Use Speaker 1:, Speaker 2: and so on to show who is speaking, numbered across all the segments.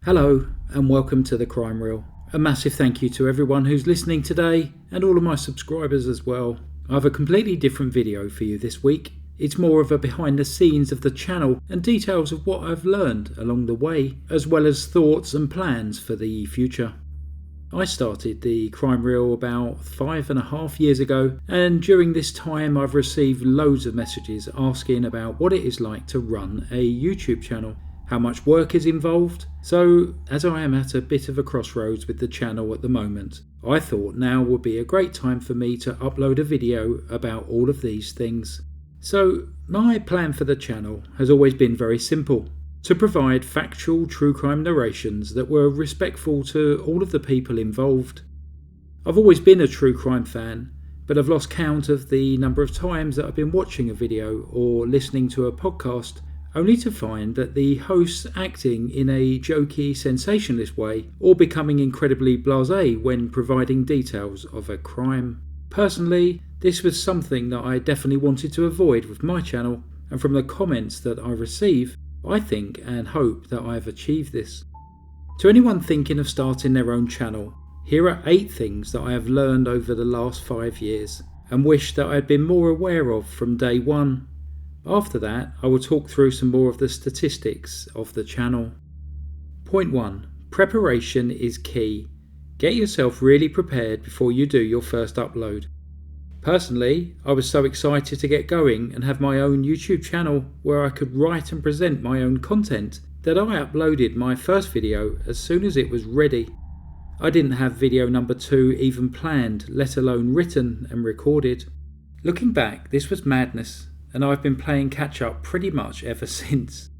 Speaker 1: Hello and welcome to the Crime Reel. A massive thank you to everyone who's listening today and all of my subscribers as well. I have a completely different video for you this week. It's more of a behind the scenes of the channel and details of what I've learned along the way, as well as thoughts and plans for the future. I started the Crime Reel about 5.5 years ago, and during this time I've received loads of messages asking about what it is like to run a YouTube channel. How much work is involved. So, as I am at a bit of a crossroads with the channel at the moment, I thought now would be a great time for me to upload a video about all of these things. So, my plan for the channel has always been very simple: to provide factual true crime narrations that were respectful to all of the people involved. I've always been a true crime fan, but I've lost count of the number of times that I've been watching a video or listening to a podcast only to find that the hosts acting in a jokey, sensationalist way or becoming incredibly blasé when providing details of a crime. Personally, this was something that I definitely wanted to avoid with my channel, and from the comments that I receive, I think and hope that I have achieved this. To anyone thinking of starting their own channel, here are 8 things that I have learned over the last 5 years and wish that I had been more aware of from day one. After that, I will talk through some more of the statistics of the channel. Point 1. Preparation is key. Get yourself really prepared before you do your first upload. Personally, I was so excited to get going and have my own YouTube channel where I could write and present my own content that I uploaded my first video as soon as it was ready. I didn't have video number 2 even planned, let alone written and recorded. Looking back, this was madness, and I've been playing catch up pretty much ever since.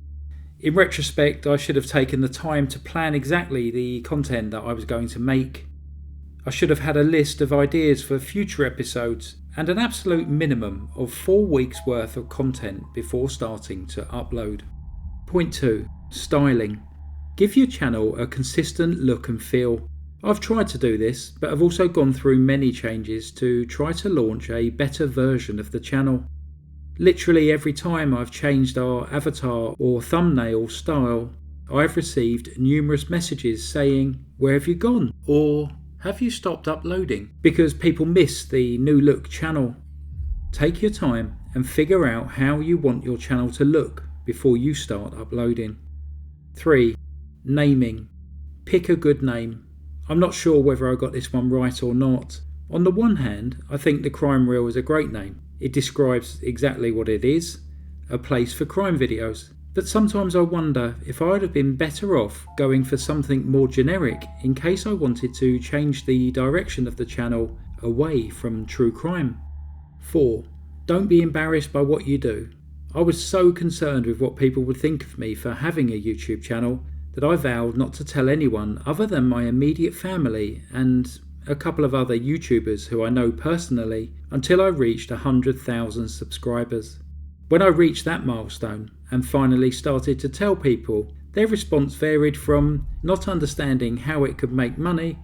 Speaker 1: In retrospect, I should have taken the time to plan exactly the content that I was going to make. I should have had a list of ideas for future episodes and an absolute minimum of 4 weeks worth of content before starting to upload. Point 2. Styling. Give your channel a consistent look and feel. I've tried to do this, but I've also gone through many changes to try to launch a better version of the channel. Literally every time I've changed our avatar or thumbnail style, I've received numerous messages saying, "Where have you gone?" or "Have you stopped uploading?" because people miss the new look channel. Take your time and figure out how you want your channel to look before you start uploading. 3. Naming. Pick a good name. I'm not sure whether I got this one right or not. On the one hand, I think the Crime Reel is a great name. It describes exactly what it is, a place for crime videos. But sometimes I wonder if I'd have been better off going for something more generic in case I wanted to change the direction of the channel away from true crime. 4. Don't be embarrassed by what you do. I was so concerned with what people would think of me for having a YouTube channel that I vowed not to tell anyone other than my immediate family and a couple of other YouTubers who I know personally until I reached 100,000 subscribers. When I reached that milestone and finally started to tell people, their response varied from not understanding how it could make money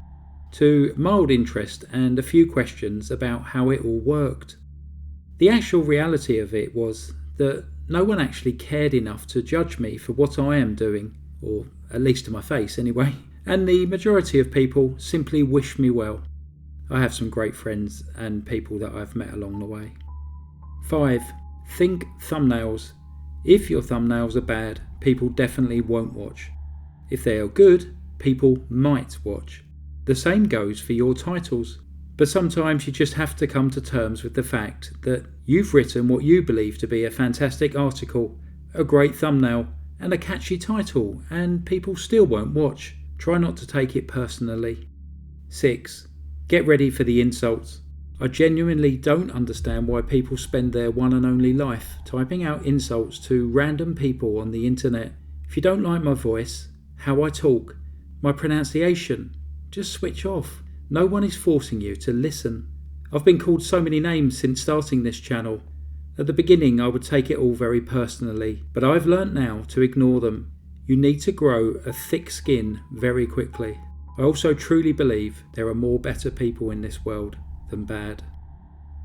Speaker 1: to mild interest and a few questions about how it all worked. The actual reality of it was that no one actually cared enough to judge me for what I am doing, or at least to my face anyway. And the majority of people simply wish me well. I have some great friends and people that I've met along the way. 5. Think thumbnails. If your thumbnails are bad, people definitely won't watch. If they are good, people might watch. The same goes for your titles. But sometimes you just have to come to terms with the fact that you've written what you believe to be a fantastic article, a great thumbnail, and a catchy title, and people still won't watch. Try not to take it personally. 6. Get ready for the insults. I genuinely don't understand why people spend their one and only life typing out insults to random people on the internet. If you don't like my voice, how I talk, my pronunciation, just switch off. No one is forcing you to listen. I've been called so many names since starting this channel. At the beginning I would take it all very personally, but I've learnt now to ignore them. You need to grow a thick skin very quickly. I also truly believe there are more better people in this world than bad.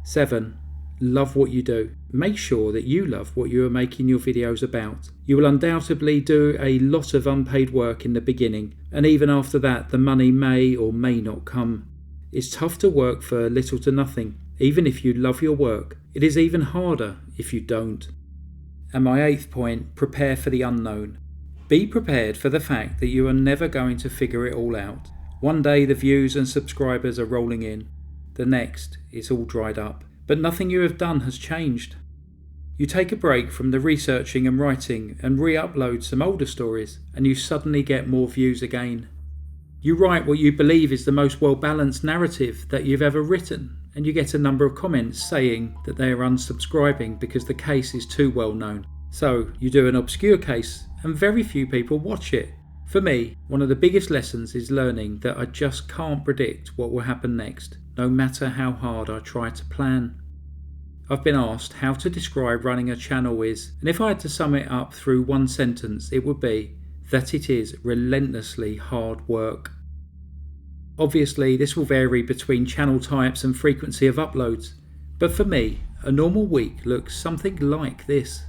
Speaker 1: 7. love what you do. Make sure that you love what you are making your videos about. You will undoubtedly do a lot of unpaid work in the beginning, and even after that the money may or may not come. It's tough to work for little to nothing, even if you love your work. It is even harder if you don't. And my 8th point, prepare for the unknown. Be prepared for the fact that you are never going to figure it all out. One day the views and subscribers are rolling in. The next, it's all dried up. But nothing you have done has changed. You take a break from the researching and writing and re-upload some older stories, and you suddenly get more views again. You write what you believe is the most well-balanced narrative that you've ever written, and you get a number of comments saying that they are unsubscribing because the case is too well known. So you do an obscure case and very few people watch it. For me, one of the biggest lessons is learning that I just can't predict what will happen next, no matter how hard I try to plan. I've been asked how to describe running a channel is, and if I had to sum it up through one sentence, it would be that it is relentlessly hard work. Obviously, this will vary between channel types and frequency of uploads, but for me, a normal week looks something like this.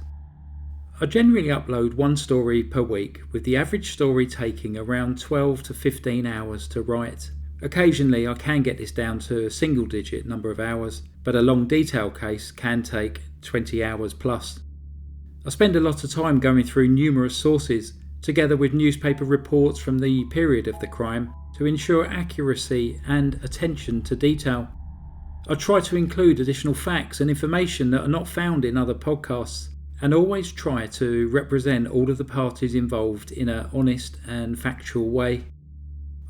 Speaker 1: I generally upload one story per week, with the average story taking around 12 to 15 hours to write. Occasionally I can get this down to a single-digit number of hours, but a long detail case can take 20 hours plus. I spend a lot of time going through numerous sources, together with newspaper reports from the period of the crime, to ensure accuracy and attention to detail. I try to include additional facts and information that are not found in other podcasts, and always try to represent all of the parties involved in an honest and factual way.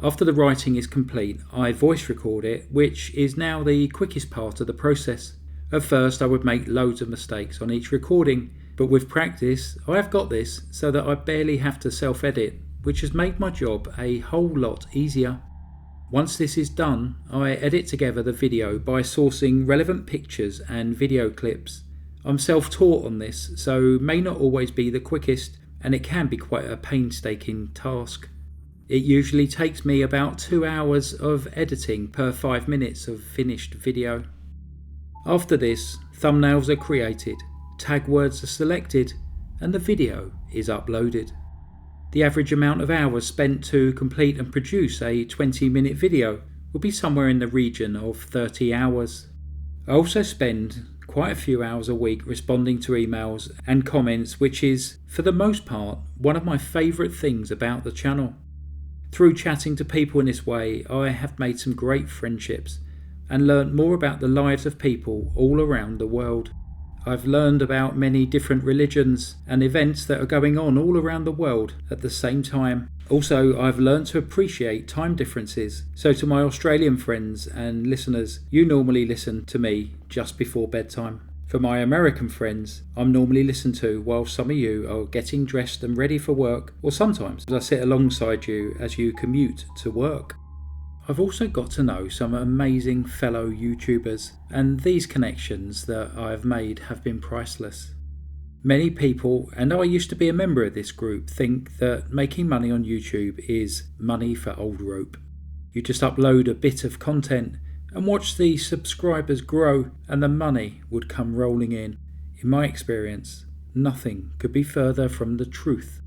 Speaker 1: After the writing is complete, I voice record it, which is now the quickest part of the process. At first I would make loads of mistakes on each recording, but with practice I have got this so that I barely have to self-edit, which has made my job a whole lot easier. Once this is done, I edit together the video by sourcing relevant pictures and video clips. I'm self-taught on this, so may not always be the quickest, and it can be quite a painstaking task. It usually takes me about 2 hours of editing per 5 minutes of finished video. After this, thumbnails are created, tag words are selected, and the video is uploaded. The average amount of hours spent to complete and produce a 20-minute video will be somewhere in the region of 30 hours. I also spend quite a few hours a week responding to emails and comments, which is, for the most part, one of my favourite things about the channel. Through chatting to people in this way, I have made some great friendships and learnt more about the lives of people all around the world. I've learned about many different religions and events that are going on all around the world at the same time. Also, I've learned to appreciate time differences. So to my Australian friends and listeners, you normally listen to me just before bedtime. For my American friends, I'm normally listened to while some of you are getting dressed and ready for work, or sometimes I sit alongside you as you commute to work. I've also got to know some amazing fellow YouTubers, and these connections that I've made have been priceless. Many people, and I used to be a member of this group, think that making money on YouTube is money for old rope. You just upload a bit of content and watch the subscribers grow and the money would come rolling in. In my experience, nothing could be further from the truth.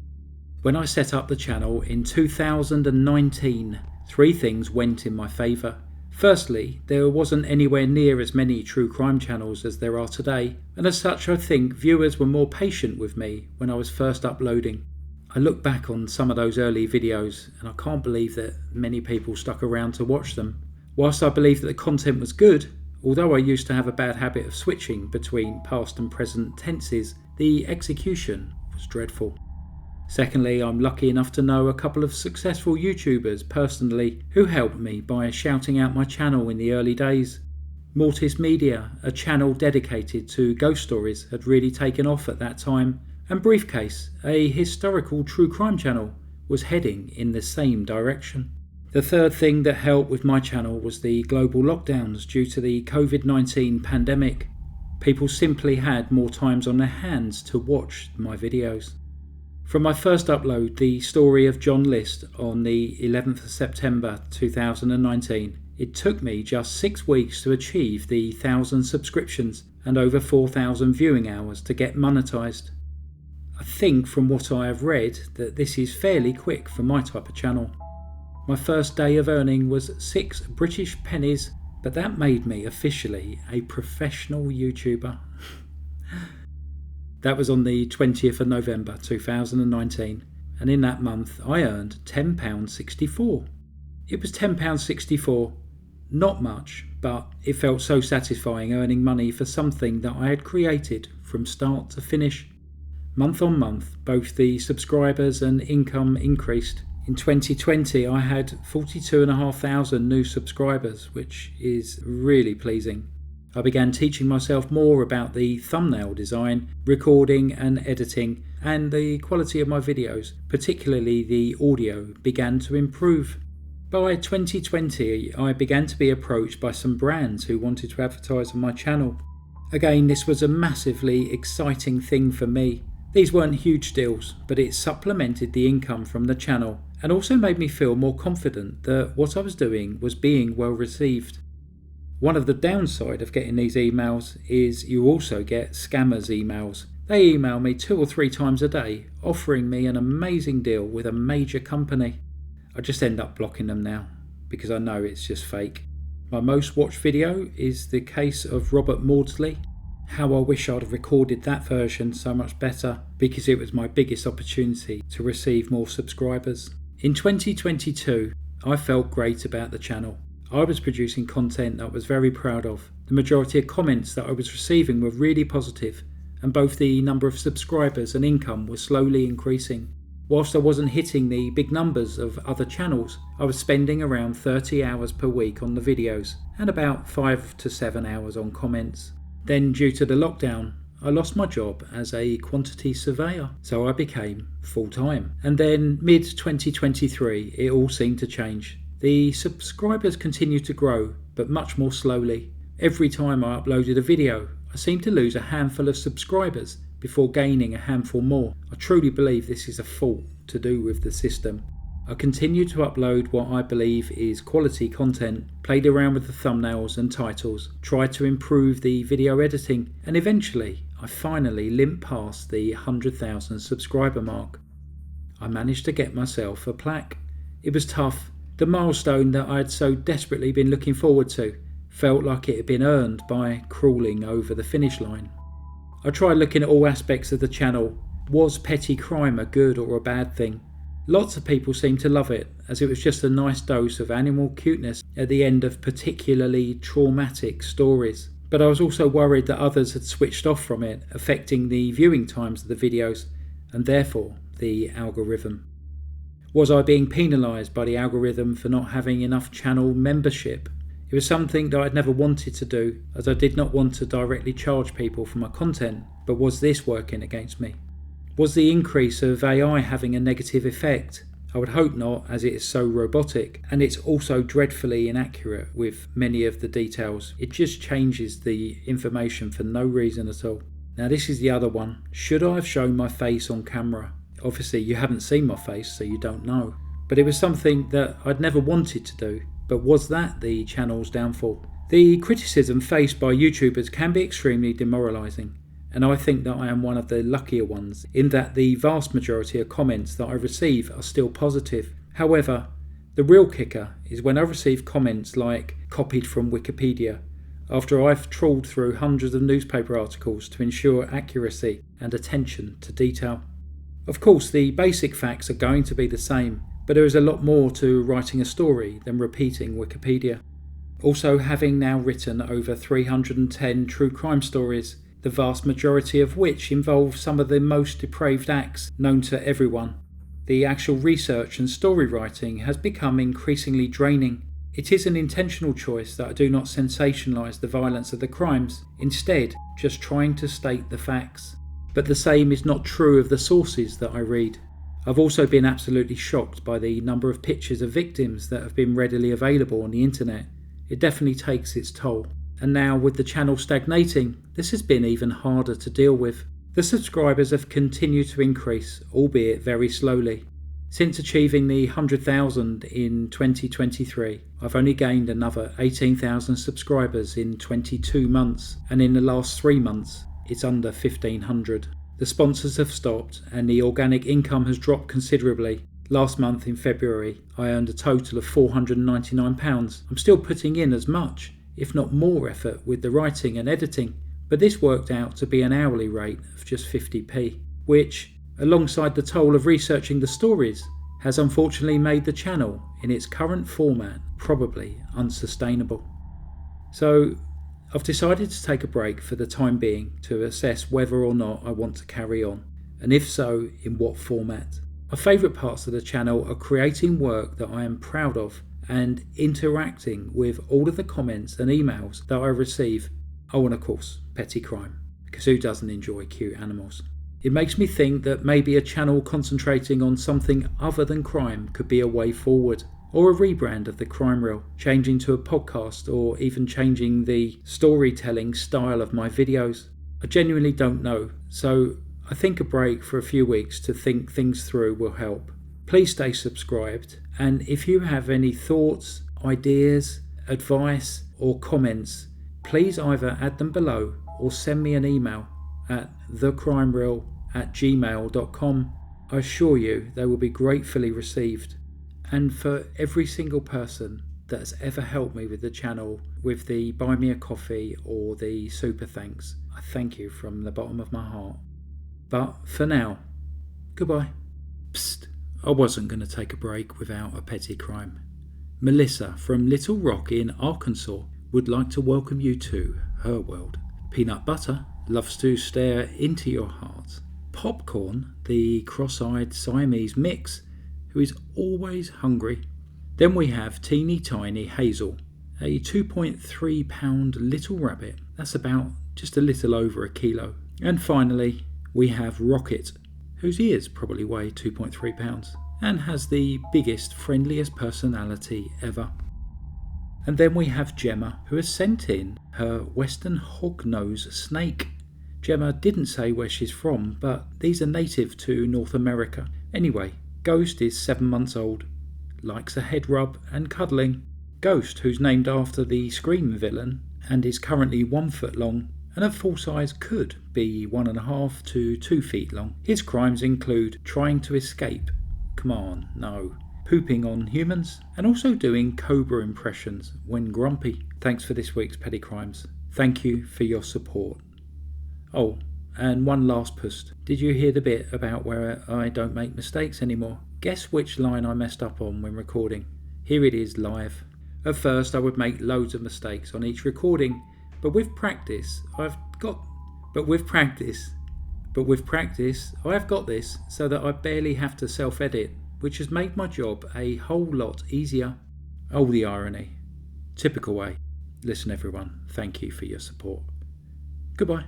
Speaker 1: When I set up the channel in 2019, 3 things went in my favour. Firstly, there wasn't anywhere near as many true crime channels as there are today, and as such I think viewers were more patient with me when I was first uploading. I look back on some of those early videos and I can't believe that many people stuck around to watch them. Whilst I believe that the content was good, although I used to have a bad habit of switching between past and present tenses, the execution was dreadful. Secondly, I'm lucky enough to know a couple of successful YouTubers personally who helped me by shouting out my channel in the early days. Mortis Media, a channel dedicated to ghost stories, had really taken off at that time, and Briefcase, a historical true crime channel, was heading in the same direction. The third thing that helped with my channel was the global lockdowns due to the COVID-19 pandemic. People simply had more times on their hands to watch my videos. From my first upload, the story of John List, on the 11th of September 2019, it took me just 6 weeks to achieve the 1,000 subscriptions and over 4,000 viewing hours to get monetised. I think from what I have read that this is fairly quick for my type of channel. My first day of earning was 6 British pennies, but that made me officially a professional YouTuber. That was on the 20th of November 2019, and in that month I earned £10.64. It was £10.64, not much, but it felt so satisfying earning money for something that I had created from start to finish. Month on month, both the subscribers and income increased. In 2020, I had 42,500 new subscribers, which is really pleasing. I began teaching myself more about the thumbnail design, recording and editing, and the quality of my videos, particularly the audio, began to improve. By 2020, I began to be approached by some brands who wanted to advertise on my channel. Again, this was a massively exciting thing for me. These weren't huge deals, but it supplemented the income from the channel and also made me feel more confident that what I was doing was being well received. One of the downside of getting these emails is you also get scammers emails. They email me 2 or 3 times a day, offering me an amazing deal with a major company. I just end up blocking them now, because I know it's just fake. My most watched video is the case of Robert Maudsley. How I wish I'd have recorded that version so much better, because it was my biggest opportunity to receive more subscribers. In 2022, I felt great about the channel. I was producing content that I was very proud of. The majority of comments that I was receiving were really positive, and both the number of subscribers and income was slowly increasing. Whilst I wasn't hitting the big numbers of other channels, I was spending around 30 hours per week on the videos and about 5 to 7 hours on comments. Then, due to the lockdown, I lost my job as a quantity surveyor, so I became full-time. And then mid-2023, it all seemed to change. The subscribers continued to grow, but much more slowly. Every time I uploaded a video, I seemed to lose a handful of subscribers before gaining a handful more. I truly believe this is a fault to do with the system. I continued to upload what I believe is quality content, played around with the thumbnails and titles, tried to improve the video editing, and eventually I finally limped past the 100,000 subscriber mark. I managed to get myself a plaque. It was tough. The milestone that I had so desperately been looking forward to felt like it had been earned by crawling over the finish line. I tried looking at all aspects of the channel. Was petty crime a good or a bad thing? Lots of people seemed to love it, as it was just a nice dose of animal cuteness at the end of particularly traumatic stories. But I was also worried that others had switched off from it, affecting the viewing times of the videos, and therefore the algorithm. Was I being penalised by the algorithm for not having enough channel membership? It was something that I'd never wanted to do, as I did not want to directly charge people for my content, but was this working against me? Was the increase of AI having a negative effect? I would hope not, as it is so robotic, and it's also dreadfully inaccurate with many of the details. It just changes the information for no reason at all. Now this is the other one. Should I have shown my face on camera? Obviously you haven't seen my face, so you don't know. But it was something that I'd never wanted to do. But was that the channel's downfall? The criticism faced by YouTubers can be extremely demoralising, and I think that I am one of the luckier ones in that the vast majority of comments that I receive are still positive. However, the real kicker is when I receive comments like copied from Wikipedia, after I've trawled through hundreds of newspaper articles to ensure accuracy and attention to detail. Of course, the basic facts are going to be the same, but there is a lot more to writing a story than repeating Wikipedia. Also, having now written over 310 true crime stories, the vast majority of which involve some of the most depraved acts known to everyone, the actual research and story writing has become increasingly draining. It is an intentional choice that I do not sensationalise the violence of the crimes, instead just trying to state the facts. But the same is not true of the sources that I read. I've also been absolutely shocked by the number of pictures of victims that have been readily available on the internet. It definitely takes its toll. And now with the channel stagnating, this has been even harder to deal with. The subscribers have continued to increase, albeit very slowly. Since achieving the 100,000 in 2023, I've only gained another 18,000 subscribers in 22 months, and in the last 3 months, it's under 1,500. The sponsors have stopped and the organic income has dropped considerably. Last month in February, I earned a total of £499. I'm still putting in as much, if not more effort with the writing and editing, but this worked out to be an hourly rate of just 50p, which, alongside the toll of researching the stories, has unfortunately made the channel in its current format probably unsustainable. So I've decided to take a break for the time being to assess whether or not I want to carry on, and if so, in what format. My favourite parts of the channel are creating work that I am proud of and interacting with all of the comments and emails that I receive. Oh, and of course, petty crime, because who doesn't enjoy cute animals? It makes me think that maybe a channel concentrating on something other than crime could be a way forward, or a rebrand of the Crime Reel, changing to a podcast, or even changing the storytelling style of my videos. I genuinely don't know, so I think a break for a few weeks to think things through will help. Please stay subscribed, and if you have any thoughts, ideas, advice or comments, please either add them below or send me an email at thecrimерeel@gmail.com. I assure you they will be gratefully received. And for every single person that has ever helped me with the channel with the buy me a coffee or the super thanks, I thank you from the bottom of my heart. But for now, goodbye. Psst, I wasn't going to take a break without a petty crime. Melissa from Little Rock in Arkansas would like to welcome you to her world. Peanut butter loves to stare into your heart. Popcorn, the cross-eyed Siamese mix, who is always hungry. Then we have teeny tiny Hazel, a 2.3 pound little rabbit. That's about just a little over a kilo. And finally, we have Rocket, whose ears probably weigh 2.3 pounds and has the biggest, friendliest personality ever. And then we have Gemma, who has sent in her Western hognose snake. Gemma didn't say where she's from, but these are native to North America. Anyway, Ghost is 7 months old, likes a head rub and cuddling. Ghost, who's named after the Scream villain and is currently 1 foot long, and at full size could be 1.5 to 2 feet long. His crimes include trying to escape, come on, no, pooping on humans, and also doing cobra impressions when grumpy. Thanks for this week's petty crimes. Thank you for your support. Oh, and one last post. Did you hear the bit about where I don't make mistakes anymore? Guess which line I messed up on when recording. Here it is live. At first I would make loads of mistakes on each recording, but with practice I've got this so that I barely have to self-edit, which has made my job a whole lot easier. Oh, the irony. Typical way. Listen everyone, thank you for your support. Goodbye.